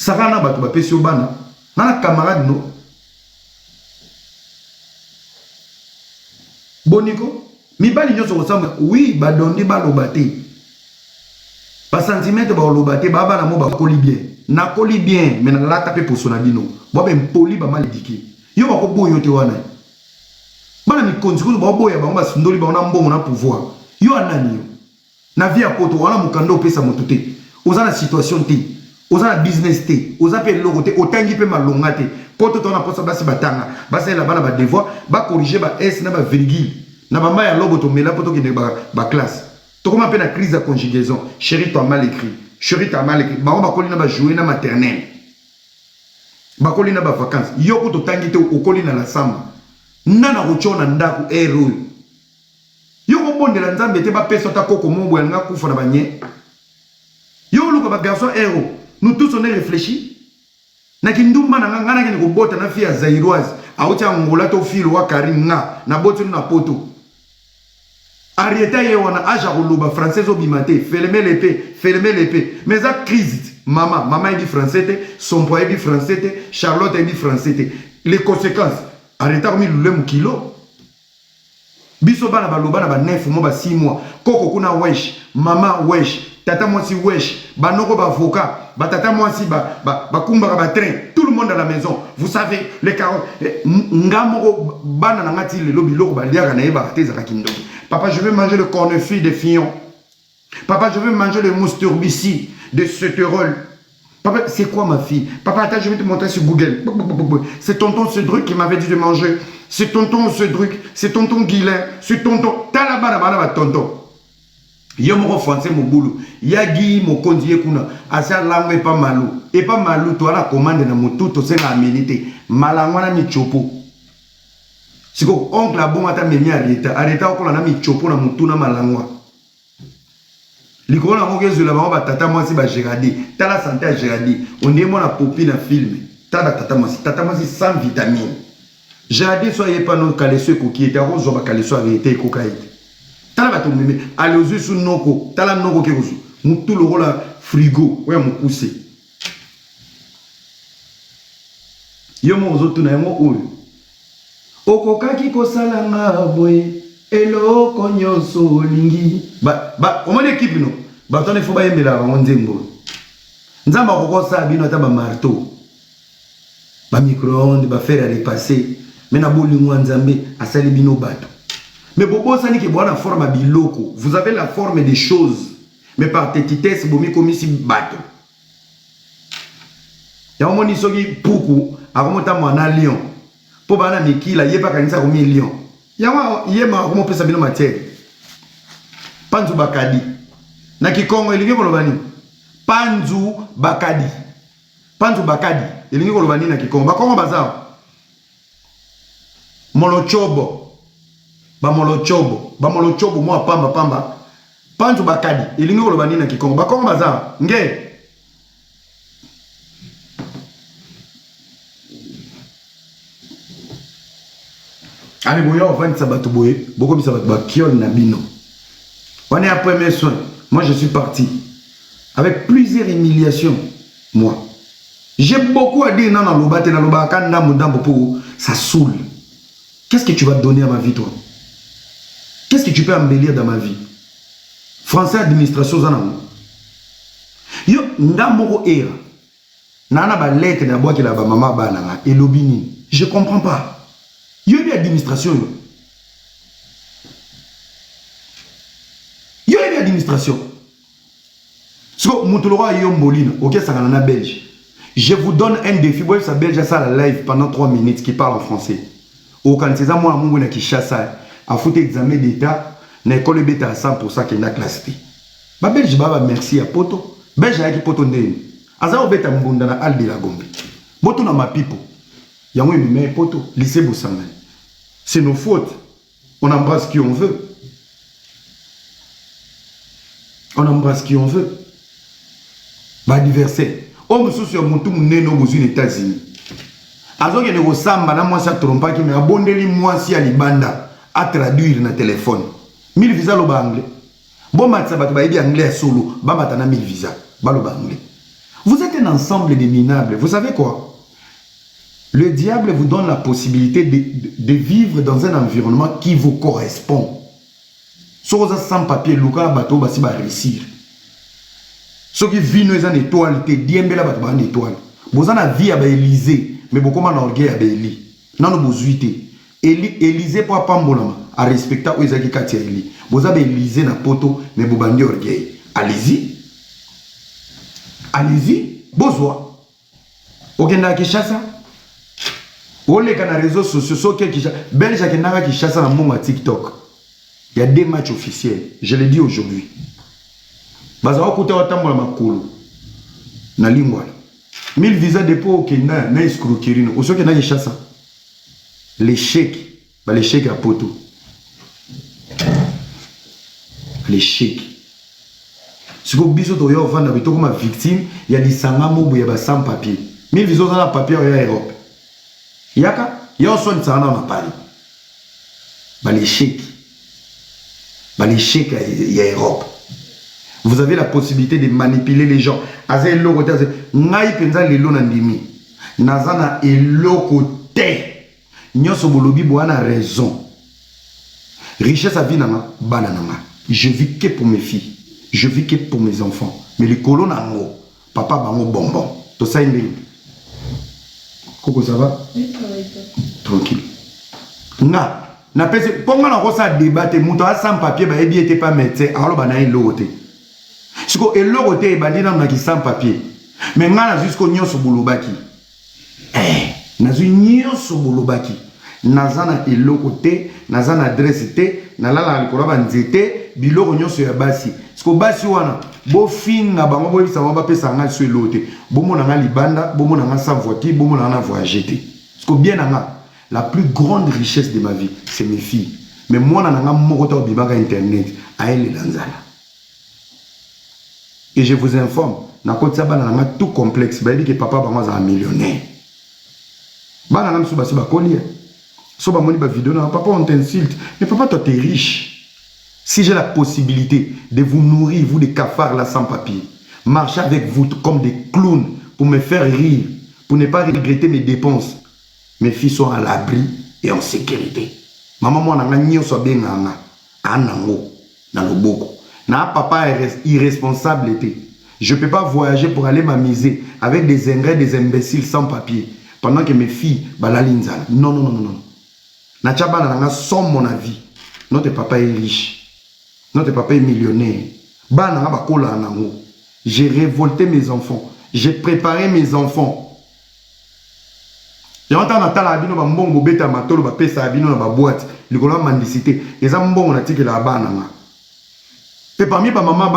Sarana bato ba pesi obana. Nana camarade no. Boniko, mi bali nyoso ressemble. Oui, ba dondi ba lobate. Ba sentiment ba lobate ba ba na mo ba koli bien. Na koli bien, mais na la taper pour son abino. Bo ben poli ba mal éduqué. Yo ba ko boyo te wana. Bana mi konzi ba boya ba ba sundoli ba na mbongo na pouvoir. Yo anani yo. Na vie a poto wana mukando pesa motote. Oza na situation te. Oza na business te. Oza pe logo te. Otangi pe malonga te. Poto tona posa basi batanga. Basi la bana ba devoir ba corriger ba S na ba virgule. Na ba maya logo to mela poto ki ne ba classe. To comment appelle la crise de conjugaison. Chérie, tu as mal écrit. Chérie, tu as mal écrit. Ba ba kolina ba jouer na maternelle. Ba kolina ba vacances. Yoko to tangi te o kolina la samba. Nana rochona ndaku ero. Yoko bonde la nzambe te ba peso ta koko mombo ya nga kufa na banye. Yo luka ba garçon ero. Nous tous on est réfléchi. Na kindumba na ngana ke ko bota na fia zairoise. Aucha ngola to filo wa karinga na botu na poto. Arieta ye wana aja kuluba français obimate, fermez l'épée. Mais ça crise. Maman il dit français te, son père dit français te, Charlotte il dit français te. Les conséquences. Arieta comme il le kilo. Biso bana baloba na ba 9 mois ba 6 mois. Koko kuna wesh, maman wesh, tata moi si wesh, banoko ba avocat, ba tata moi si ba kumba ba train, tout le monde à la maison. Vous savez les carottes ngamoko bana na ngati le lobi loko ba liaka na yeba te za kindoki. Papa, je veux manger le corneflux de Fillon. Papa, je veux manger le mousturbici de Sauterole. Papa, c'est quoi ma fille? Papa, attends, je vais te montrer sur Google. C'est tonton Cédric qui m'avait dit de manger. C'est tonton Cédric. C'est tonton Guilain. C'est tonton. Talabana, tonton. Yo mon français mon boulot. Yagi mon condier kuna. Asa langue pas malou. Et pas malou toi la commande na moto to c'est la amenité. Malangwana mi chopo. Si ko oncle a bon ata memi arrêta ko na mi chopo na mutu na malangwa. Likona mo kezo la ba tata moi si ba Gérardie. Tala santé à Gérardie. On est mon la popi na film. Tata moi si sans vitamine. Gérardie soyez pas non kaleso ko qui était rose ba kaleso arrêté ko kai. Tala ba to meme allez aux sous noko. Tala noko ke ozu. Mutu lo la frigo. Ouais mon poussé. Yo mo ozo tuna mo oyo. Okokaki kosala nga boye eloko nyonso olingi comment l'équipe no bato ne faut ba yembela bango nzembo nzamba kokosa bino ata ba marteau ba micro-ondes ba fer à repasser mais na bolingo nzambe asali bino bato mais bobo sani ke bona forme biloko vous avez la forme des choses mais par tétitesse bomi komisi bato ya moni soki puku akomota mwana lion. Pour bana mikila yeba kanisa ko million. Yawa yema ko mo pesa bino matière. Panzu bakadi. Na kikongo elingi ko lobani. Panzu bakadi. Panzu bakadi elingi ko lobani na kikongo. Bakongo bazao. Molochobo. Ba molochobo mo pamba. Panzu bakadi elingi ko lobani na kikongo. Bakongo bazao. Nge allez, boya, on va une sabato boye, beaucoup de sabato bakiol nabino. On est après mes soins. Moi, je suis parti avec plusieurs humiliations. Moi, j'ai beaucoup à dire dans le bâti, dans le bâti, dans ça saoule. Qu'est-ce que tu vas donner à ma vie, toi? Qu'est-ce que tu peux embellir dans ma vie? Français administration, zanamo. Yo, ndamoko era. Nana ba lettre na bois qui la ba maman ba nanga et lobini. Je comprends pas. Il y a une administration. Il y a une administration. Ok, ça en a belge. Je vous donne un défi. Vous ça belge ça la live pendant 3 minutes qui parle en français. Au quand c'est ça moi mon qui chasse à foutre examen d'état, l'école bêta à 100% qui n'a classe. Ba belge baba merci à poto. Belge a qui poto ndeni. Aza obeta mbunda na aldi la gombe. Boto na ma pipo. Yango mais poto lycée Boussangani. C'est nos fautes. On embrasse qui on veut. On embrasse qui on veut. Ba adversaire. Oh monsieur sur mon tout neno aux États-Unis. Azo que ne samba na moi ça trompa qui me abondeli moi si à libanda à traduire na téléphone. 1000 visa lo ba anglais. Bon matsa bato ba ebi anglais solo ba matana 1000 visa ba lo ba anglais. Vous êtes un ensemble de minables. Vous savez quoi? Le diable vous donne la possibilité de vivre dans un environnement qui vous correspond. Si vous êtes sans papier, Luka bateau va réussir. Ceux qui vivent dans une étoile, te diembe la bateau une étoile. Vous avez la vie à Élysée, mais beaucoup de orgueil à Élie. Non, nous vous Élysée pour Pambolama, à respecter où ils ont dit Élie. Vous avez Élysée dans poto, mais vous bandez orgueil. Allez-y. Allez-y. Besoin. Ok, n'a qui chasse. Ou les réseaux sociaux, Belge qui chasse dans mon TikTok. Il y a des matchs officiels. Je l'ai dit aujourd'hui. Baza okuta watambola makulu na lingwala 1000 visas dépôt au Kenya na escroquerie no osoke na yeshasa l'échec à poto l'échec siko biso to yo vanda bitoko ma victime ya lisanga mobu ya ba sans papier 1000 visas na papier ya Europe yaka yo son tsana na Paris l'échec ya Europe. Vous avez la possibilité de manipuler les gens. Aze eloko te, ngai penza lelo na ndimi. Nazana eloko te. Nyoso bolobi bo ana raison. Richesse à vie nanga bana nanga. Je vis que pour mes filles. Je vis que pour mes enfants. Mais les colons nango, papa bango bonbon. To ça inde. Koko ça va? Oui, ça va. Tranquille. Na pese ponga na ko sa débattre muto a sans papier ba ebi était pas médecin. Alors bana eloko te. Si vous avez un côté, vous avez sans papier. Mais vous avez jusqu'au nyon sur Boulobaki. Vous avez un nyon sur Boulobaki. Vous avez un côté, vous avez une adresse, vous avez un zete, biloko nyon sur Yabasi. Si vous avez un bofin, vous avez un peu sur l'autre. Vous avez un libanda, vous avez un sans voiture, vous avez un voyage. Si vous bien la plus grande richesse de ma vie, c'est mes filles. Mais moi, je suis un internet. À elle, et je vous informe, na côté ça banana tout complexe, bah dit que papa bango un millionnaire. Banana msu basi ba coller. So ba moni ba vidéo na papa on t'insulte, mais papa toi t'es riche. Si j'ai la possibilité de vous nourrir vous des cafards là sans papier, marcher avec vous comme des clowns pour me faire rire, pour ne pas regretter mes dépenses. Mes filles sont à l'abri et en sécurité. Maman moi na nyo so benga anango na loboko. Na papa est irresponsable. Je ne peux pas voyager pour aller m'amuser avec des ingrats, des imbéciles sans papier. Pendant que mes filles, balalinzala. Non, non, non, non. Na tchaba na somme mon avis. Notre papa est riche. Notre papa est millionnaire. Bana ba kola nango. J'ai révolté mes enfants. J'ai préparé mes enfants. J'entends Natal abino ba mbongo beta matolo ba pesa abino na ba boîte. Likolo mandicité. Eza mbongo na tiki la bana nga. Et parmi les mamans,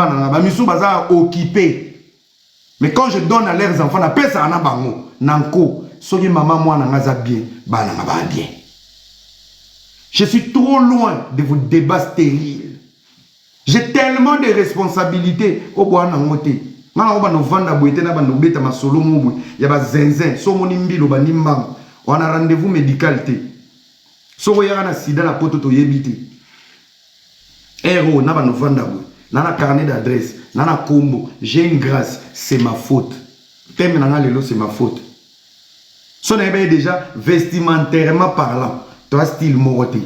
ils sont occupés. Mais quand je donne à leurs enfants, na pesa ana bango, nanko, soki maman moi na ngaza bien, ba bien. Je suis trop loin de vos débats stériles. J'ai tellement de responsabilités au bois nangote. Nga ba no vanda boité na ba no beta masolo mubu, ya ba zenzen, so moni mbilo ba nimbang. On a rendez-vous médical té. So ya na sida na poto to yebité. Héros na ba no vanda boy. Nana carnet d'adresse, nana combo, j'ai une grâce, c'est ma faute. Thème nana lelo, c'est ma faute. Son est déjà vestimentairement parlant, toi style moroté,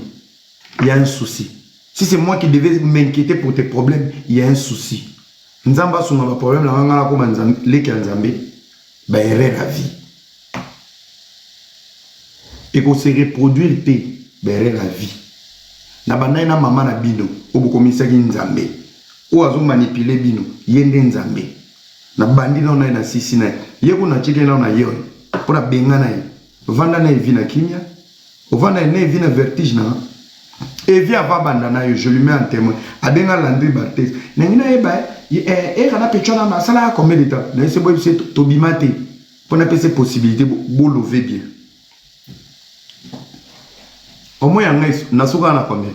il y a un souci. Si c'est moi qui devais m'inquiéter pour tes problèmes, il y a un souci. Nzamba sur ma problème, la ngana comme nzambe, leki nzambe, bah erreur la vie. Et qu'on se reproduire te, bah erreur la vie. Na bana na maman na bino, obo komisa ki nzambe. Ou azo manipuler bino yende nzambe na bandi na na sisi na yeko na chike na yo pour benga na vanda na evi na kimia vanda na evi na vertige na evi ava banda na yo je lui mets en témoin abenga Landry Barthez na ngina eba kana pechona masala combien de temps na c'est bon c'est tobimate pour na pese possibilité bo lever bien au moins na soka na combien.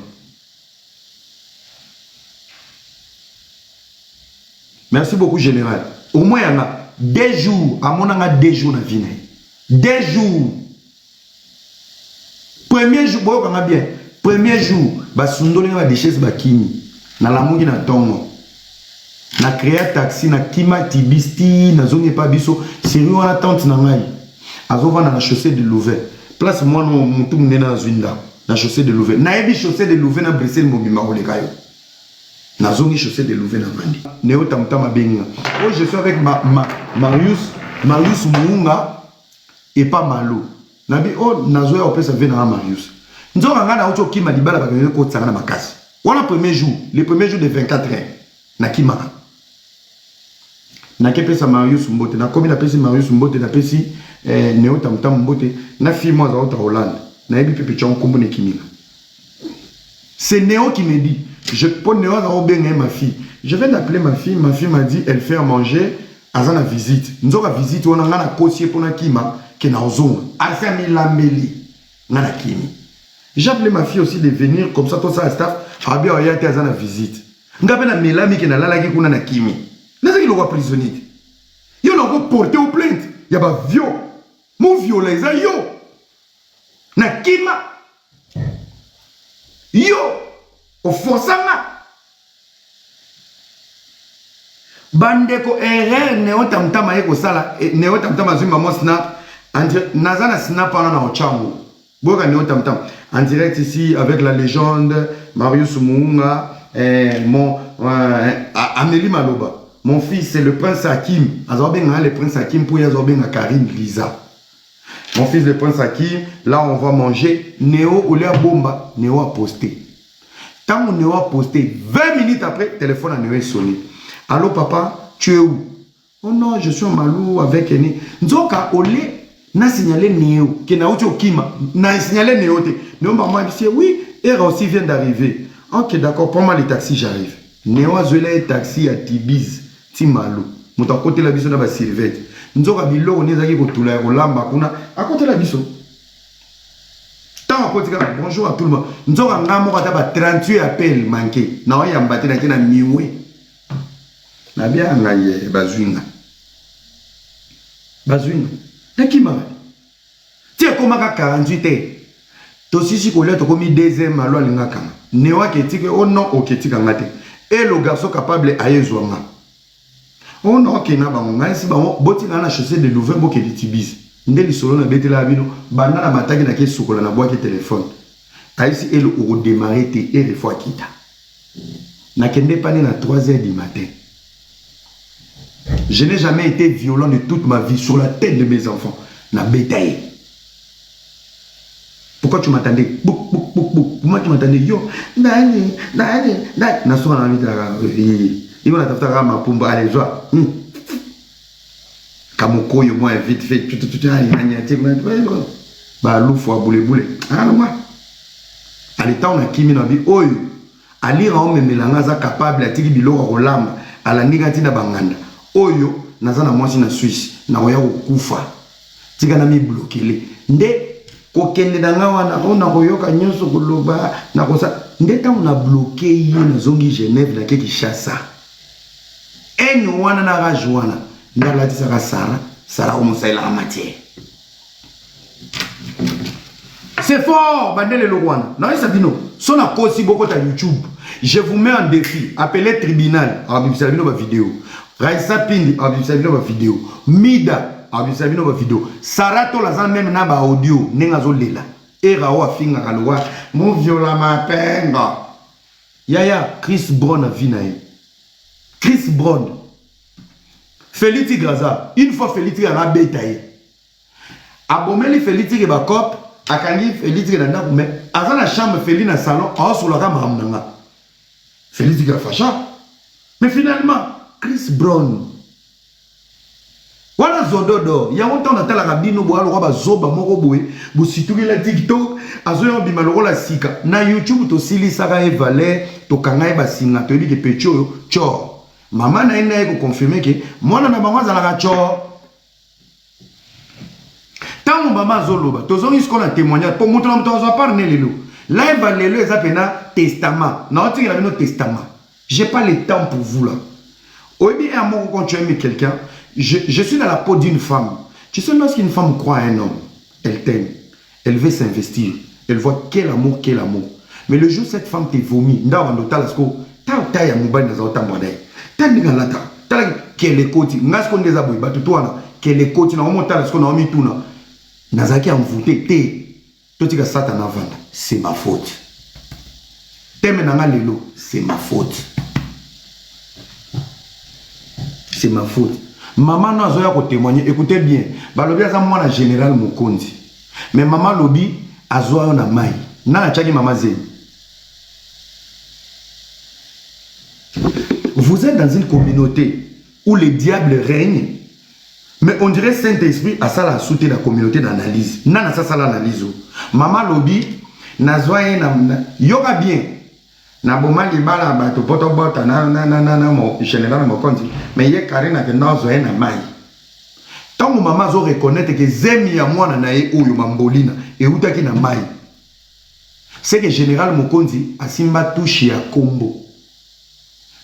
Merci beaucoup, général. Au moins, il y a 2 jours. À mon avis, 2 jours dans la vie. 2 jours. Premier jour, bien. Premier jour, bah, sundoli na déchets bakini. Na la mungi na tongo. na créa taxi na kima tibisti na zongi pa biso sérieux wana tante na ngai azovanda na chaussée de Louvain place moi no mutu munena na zwinda na chaussée de Louvain na yebi chaussée de Louvain na Bruxelles mobima koleka yo na zongi chaussée de Louvain na mandi neo tamtama benga oh je suis avec Marius Muunga et pas Malo nabi oh nazo ya opesa vena na Marius nzoka ngana ucho kima libala ba ko tsanga na makasi wana premier jour le premier jour de 24 heures na kima na kepesa Marius Mbote na komi na pesi Marius Mbote na pesi neo tamtam Mbote na fille moi za autre Hollande na yebi pepe chon kombo ne kimina c'est Néo qui me dit je peux Néo za obenga ma fille je viens d'appeler ma fille m'a dit elle fait à manger azana visite nzoka visite wana ngana kosie pona kima ke na ozonga asa milambeli ngana kimi j'ai appelé ma fille aussi de venir comme ça tout ça staff abi oyate azana visite ngabe na milami ke na lala ki kuna na kimi nasa ki lokwa prisonnier yo lokwa porter au plainte ya ba viol mon violeza yo na kima yo ofosanga bandeko erreur neo tamtama eko sala neo tamtama zuma mo snap nazana snap na ochango boka neo tamtama en direct ici avec la légende Marius Muunga Amélie Maloba mon fils c'est le prince Hakim azobenga le prince Hakim pour azobenga Karine Liza mon fils le prince Hakim là on va manger Néo ou la bomba Néo a posté tant Néo a posté 20 minutes après téléphone à Néo est sonné. Allô papa, tu es où? Oh non, je suis en Malou avec Eni. Nzoka olé na signalé Néo, qui n'a autre kima, na signalé Néo te. Néo maman dit oui, Era aussi vient d'arriver. Ok d'accord, prends-moi les taxis, j'arrive. Néo a zolé taxi à Tibiz, ti Malou. Mouta côté la biso na ba Sylvette. Nzoka bilo on ezaki ko tula ko lamba kuna à côté la biso. Tant à côté bonjour à tout le monde. Nzoka ngamo kata ba 38 appels manqués. Na wa yambate na kina miwe. Na bien ngaye bazwinga na kima ti komaka 48 heures to sisi ko le to komi deuxième alo alinga kanga newa ketike oh non oketika ngate et le garçon capable ayezwanga oh non kena bango ngasi bango botika na chaussée de Louvain boke litibis ndeli solo na betela bino banda na mataki na ke sukola na boake téléphone aisi elo o démarrer te et des fois kita na kende pani na 3 heures du matin. Je n'ai jamais été violent de toute ma vie sur la tête de mes enfants. Na bétail. Pourquoi tu m'attendais? Pourquoi tu m'attendais? Yo, nani. Na soa na mita ga. Yo na tafuta ma pumba allez joie. Kamoko yo moi vite fait tout ba lou fo boule. Ah moi. Ali ta na kimi na bi oyo. Ali ra o memelanga za capable atiki biloko kolamba ala ningati na banganda. Oyo nazana mwasi na Suisse na oya kufa tika na mi bloquer nde kokende danga wana ona koyoka nyonso koloba na kosa nde ta on a bloqué ye na zongi Genève na keki chassa en wana na rajwana ndala tisaka Sara o musaila la matière c'est fort bandele lo wana na isabino sona kosi boko ta YouTube je vous mets en défi appelez tribunal a bibisabino ba vidéo Raissa Pindi a bibisabino ba vidéo Mida a bibisabino ba vidéo Sarato la zan même na ba audio nenga zo lela era o afinga kalwa mon viola mapenga yaya Chris Brown a vinae Chris Brown Félix Graza une fois Félix Graza betaye abomeli Félix ke ba cop akangi Félix ke na kume azana chambre Félix na salon a sur la caméra mnanga Félix ke facha mais finalement Chris Brown wala zododo ya autant na tala kabino bo alo ba zoba moko boye bo situki la TikTok azoyo bima lokola sika na YouTube to sili saka e valer to kanga e basinga to di ke pecho cho mama na ina e ko confirmer ke mwana na bango za la cho tango mama zoloba to zongi ce qu'on a témoignage pour montrer on doit parler lelo là e valelo eza pena testament na otiki la bino testament j'ai pas le temps pour vous là obi à mon quand tu aimes quelqu'un je suis dans la peau d'une femme. Tu sais, lorsqu'une femme croit à un homme, elle t'aime, elle veut s'investir, elle voit quel amour. Mais le jour où cette femme te vomit, Tandinga lata. Tala kele koti. Ngas kon des aboy. Batu toana. Kele koti na omotala sko na omi tuna. Nazaki envoûté te. Toti ka satan avanda. C'est ma faute. Teme nanga lelo. C'est ma faute. C'est ma faute. Maman n'a pas ko témoigner. Écoutez bien. Balobi aza mwana général Mokonzi. Mais maman lobi azwa na mai. Na chaki maman zé. Vous êtes dans une communauté où le diable règne, mais on dirait Saint-Esprit a ça la soutien de la communauté d'analyse. Nana ça l'analyse. Maman lobi nazwa na yoga bien. Na boma libala bato poto bota na mo général Mokonzi mais ye karina ke nazo na mai. Tant maman zo reconnaître que zemi ya mwana na ye oyo mambolina et utaki na mai. C'est que général Mokonzi a simba touche ya kombo.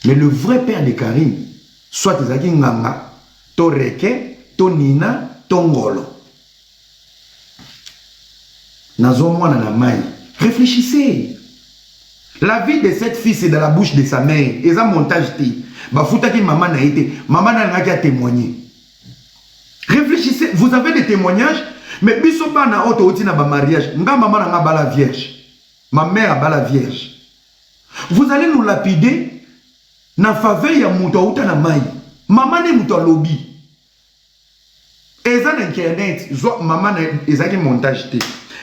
Mais le vrai père de Karine, soit Zaki Nganga, to Reke, to Nina, to Ngolo. Nazo mwana na mai. Réfléchissez. La vie de cette fille, c'est dans la bouche de sa mère. Et ça, montage, bah, foutaki maman n'a été. Maman n'a qu'à témoigner. Réfléchissez. Vous avez des témoignages, mais bisoba na auto oti na ba mariage. Nga maman n'a pas la vierge. Ma mère a pas la vierge. Vous allez nous lapider na faveur ya muto uta na mai. Maman ne muto lobby. Et ça na internet, maman na ezaki montage te.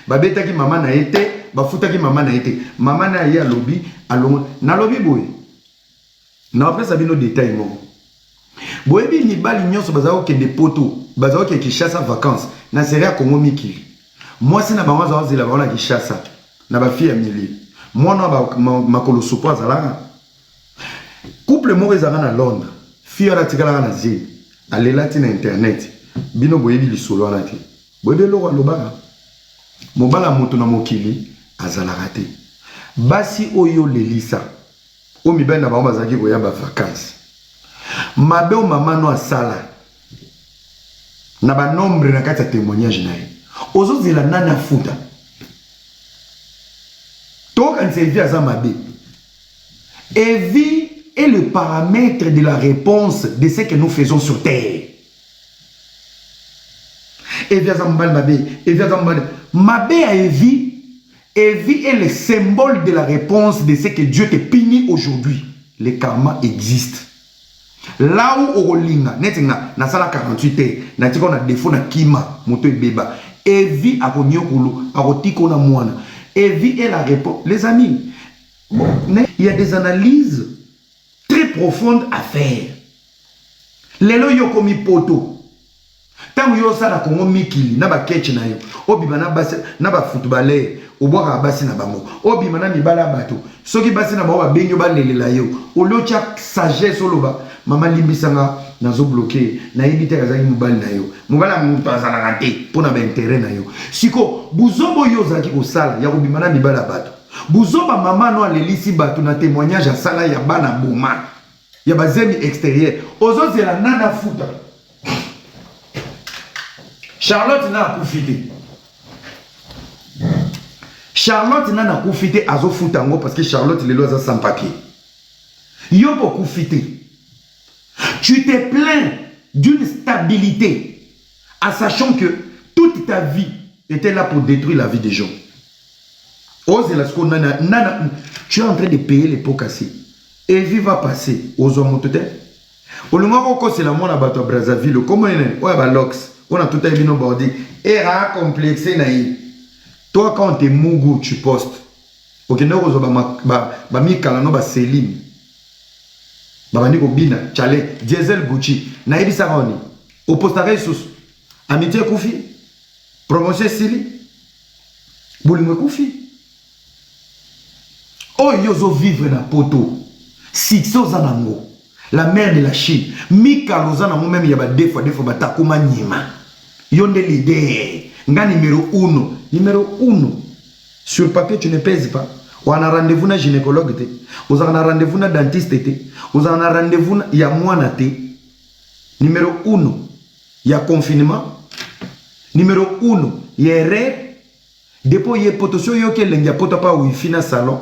Babeta ki maman na été. Bafuta ki maman na été. Maman na ya lobby alongo na lobby boy. Na après ça bino détail mo. Boy bi ni bali nyonso bazao ke des poteaux, bazao ke Kinshasa vacances. Na seria Congo Mikili. Moi c'est na bango za zela bana Kinshasa. Na ba fille Amélie. Moi na ba makolo sopo azalanga. Couple mo ezanga na Londres. Fille ala tikala na zi. Alela tina internet. Bino boyebi lisolo na ti. Boyebi lo lobaka. Mobala moto na mokili azalaka te. Basi oyo lelisa. O mibali na bango bazaki koya ba vacances. Mabe o mama no asala. Na ba nombre na kati ya témoignage na ye. Ozo zela nana futa. Toka nsevi aza mabe. Evi est le paramètre de la réponse de ce que nous faisons sur terre. Evi aza mbali mabe. Evi aza mbali. Mabe a Evi. Evi est le symbole de la réponse de ce que Dieu te punit aujourd'hui. Le karma existe. Là où Orolinga, netinga, na sala 48 heures, na tiko na défaut na kima, moto beba. Evi a konyokulu, a kotiko na mwana. Evi est la réponse. Les amis, bon, il y a des analyses très profondes à faire. Lelo yokomi poto. Tant yo sa na Congo Mikili, na ba ketch na yo. Obiba na basi, na ba footballeur. Obwaka basi na bango obima na mibala bato soki basi na bango babenyo balela yo olocha sagesse oloba mama limbisanga nazo bloquer na yibite kazaki mobali na yo mobala mutu azalaka te pona ba intérêt na yo siko buzobo yo zaki kosala ya kobima na mibala bato buzoba mama no alelisi bato na témoignage asala ya bana boma ya bazemi extérieur ozozela nana futa Charlotte na akufite Charlotte n'a pas profité à Zofutango parce que Charlotte les lois sans papier. Yo pour profiter. Tu te plains d'une stabilité en sachant que toute ta vie était là pour détruire la vie des gens. Tu es en train de payer les pots cassés. Et vie va passer aux hommes tout au Lumako c'est la mona bato Brazzaville. Comment il est? Ouais, bah Lox. On a tout à fait bordi. Et ra complexé naïf. Toi, quand tu es Mougou, tu postes. Ok, nous avons mis Kalano, Selim. Babani Kobina, Tchale, Diesel Gucci. Naïbi Saroni. Au postare sous. Amitié Koufi. Promotion Sili. Boulimwe Koufi. Oh, yozo vivre na poto. Sixo Zanango. La mère de la Chine. Mika Lozanango même, il y a des fois, Batakuma Nima. Yonde l'idée. Nga numéro 1. Numéro 1. Sur papier, tu ne pèses pas. On a rendez-vous na gynécologue. On a rendez-vous na dentiste. On a rendez-vous na yamouana. Numéro 1. Il y a confinement. Numéro 1. Il y a erreur. Depuis il y a potosio yo ke lengia poto pa wifi na salon.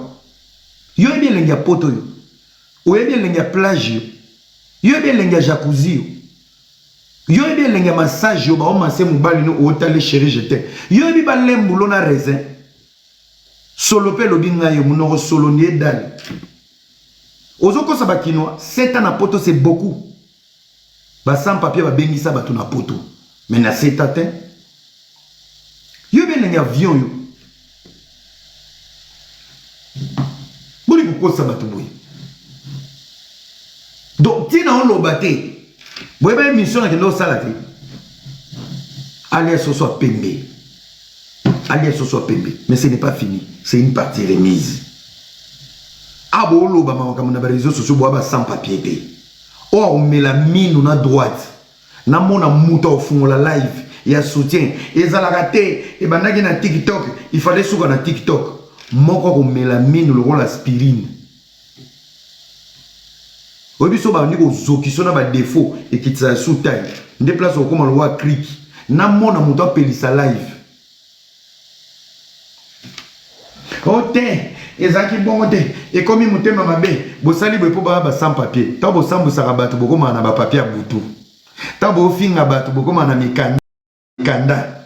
Yo bien lengia poto yo. Ou bien lengia plage. Yo bien lenga jacuzzi. Yo bien lenga massage yo ba o masse mobali no otale chéri j'étais. Yo bi ba lembulo na raisin. Solo pe lo binga yo munoko solo nie dal. Ozoko sa bakinoa 7 ans na poto c'est beaucoup. Ba sans papier ba bengisa ba na poto. Mais na 7 ans yo bien lenga avion yo. Boli ko sa batu boy. Donc tina on lo baté. Vous avez une mission qui est salade. Allez, ce soit pembe. Allez, ce soit pembe. Mais ce n'est pas fini. C'est une partie remise. Ah bon, l'eau, comme on a des réseaux sociaux, sans papier. Oh, on met la mine on a droite. Na mona mouta au fond la live. Il y a soutien. Et ça l'a raté. Et ben, na TikTok. Il fallait souvent na TikTok. Moi, quand on met la mine, le rôle aspirine. Obiso ba ndiko zoki sona ba défaut et qui tsa sous taille. Déplace au comme le roi clic. Na mona muto pelisa live. Ote, ezaki bongote et comme mutema mabe, bo sali bo ba sans papier. Ta bo sambu sarabatu boko mana ba papier butu. Ta bo finga batu boko mana mikanda.